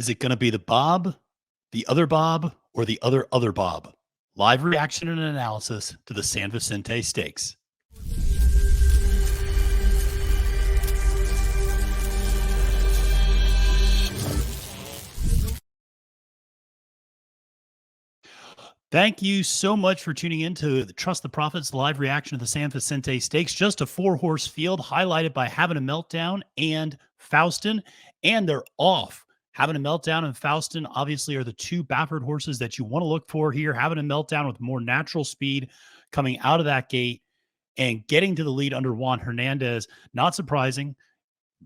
Is it going to be the Bob, the other Bob, or the other Bob? Live reaction and analysis to the San Vicente Stakes. Thank you so much for tuning in to the Trust the Profits live reaction to the San Vicente Stakes. Just a four-horse field highlighted by Having a Meltdown and Faustin, and they're off. Having a Meltdown and Faustin obviously are the two Baffert horses that you want to look for here. Having a Meltdown with more natural speed coming out of that gate and getting to the lead under Juan Hernandez. Not surprising,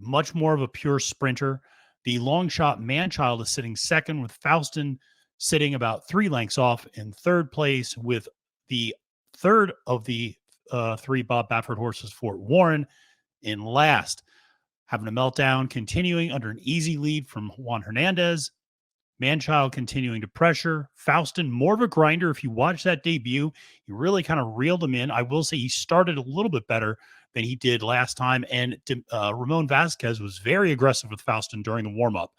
much more of a pure sprinter. The long shot Manchild is sitting second, with Faustin sitting about 3 lengths off in third place, with the third of the three Bob Baffert horses, Fort Warren, in last. Having a Meltdown continuing under an easy lead from Juan Hernandez. Manchild continuing to pressure. Faustin, more of a grinder. If you watch that debut, he really kind of reeled him in. I will say he started a little bit better than he did last time. And Ramon Vasquez was very aggressive with Faustin during the warm-up,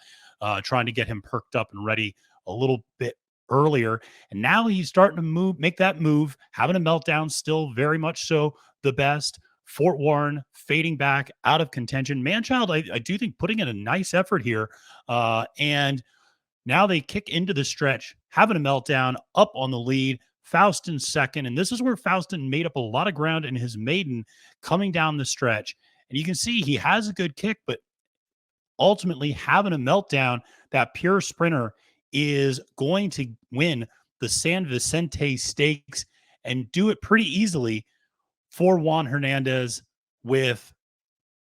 trying to get him perked up and ready a little bit earlier. And now he's starting to make that move. Having a Meltdown, still very much so the best. Fort Warren fading back out of contention. Manchild, I do think, putting in a nice effort here. And now they kick into the stretch. Having a Meltdown up on the lead. Faustin second. And this is where Faustin made up a lot of ground in his maiden coming down the stretch. And you can see he has a good kick, but ultimately Having a Meltdown, that pure sprinter, is going to win the San Vicente Stakes and do it pretty easily for Juan Hernandez, with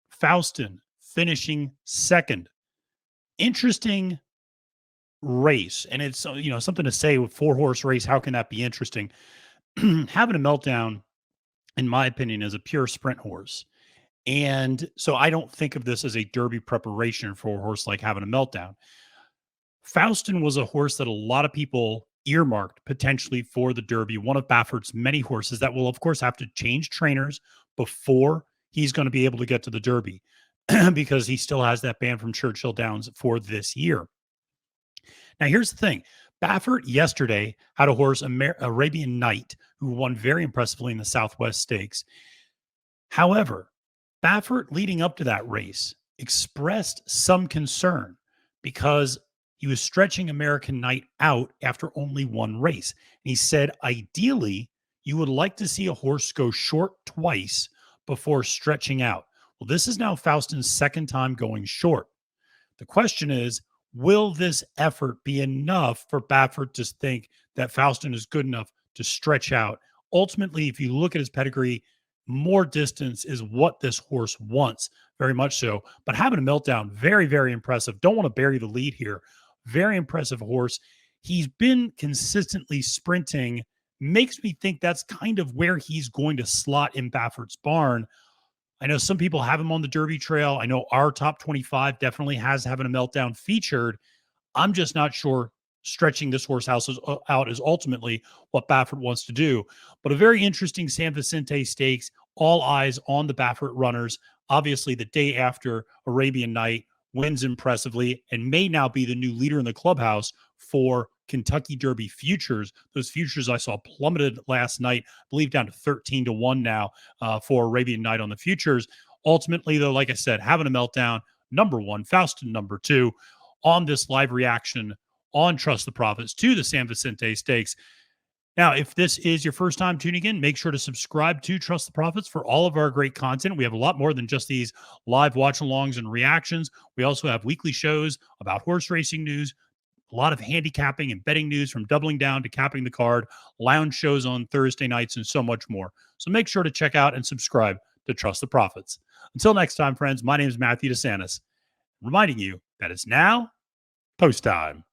Faustin finishing second. Interesting race, and it's something to say with 4-horse race. How can that be interesting? Having a Meltdown, in my opinion, is a pure sprint horse, and so I don't think of this as a Derby preparation for a horse like Having a Meltdown. Faustin was a horse that a lot of people earmarked potentially for the Derby, one of Baffert's many horses that will, of course, have to change trainers before he's going to be able to get to the Derby because he still has that ban from Churchill Downs for this year. Now, here's the thing. Baffert yesterday had a horse, Arabian Night, who won very impressively in the Southwest Stakes. However, Baffert, leading up to that race, expressed some concern because he was stretching American Night out after only one race. And he said, ideally, you would like to see a horse go short twice before stretching out. Well, this is now Faustin's second time going short. The question is, will this effort be enough for Baffert to think that Faustin is good enough to stretch out? Ultimately, if you look at his pedigree, more distance is what this horse wants, very much so. But Having a Meltdown, very, very impressive. Don't want to bury the lead here. Very impressive horse. He's been consistently sprinting. Makes me think that's kind of where he's going to slot in Baffert's barn. I know some people have him on the Derby trail. I know our top 25 definitely has Having a Meltdown featured. I'm just not sure stretching this horse out is ultimately what Baffert wants to do. But a very interesting San Vicente Stakes. All eyes on the Baffert runners. Obviously, the day after Arabian Night, wins impressively and may now be the new leader in the clubhouse for Kentucky Derby futures. Those futures I saw plummeted last night, I believe down to 13-1 now for Arabian Night on the futures. Ultimately, though, like I said, Having a Meltdown, number one, Faustin, number two, on this live reaction on Trust the Profits to the San Vicente Stakes. Now, if this is your first time tuning in, make sure to subscribe to Trust the Profits for all of our great content. We have a lot more than just these live watch-alongs and reactions. We also have weekly shows about horse racing news, a lot of handicapping and betting news, from doubling down to capping the card, lounge shows on Thursday nights, and so much more. So make sure to check out and subscribe to Trust the Profits. Until next time, friends, my name is Matthew DeSantis, reminding you that it's now post time.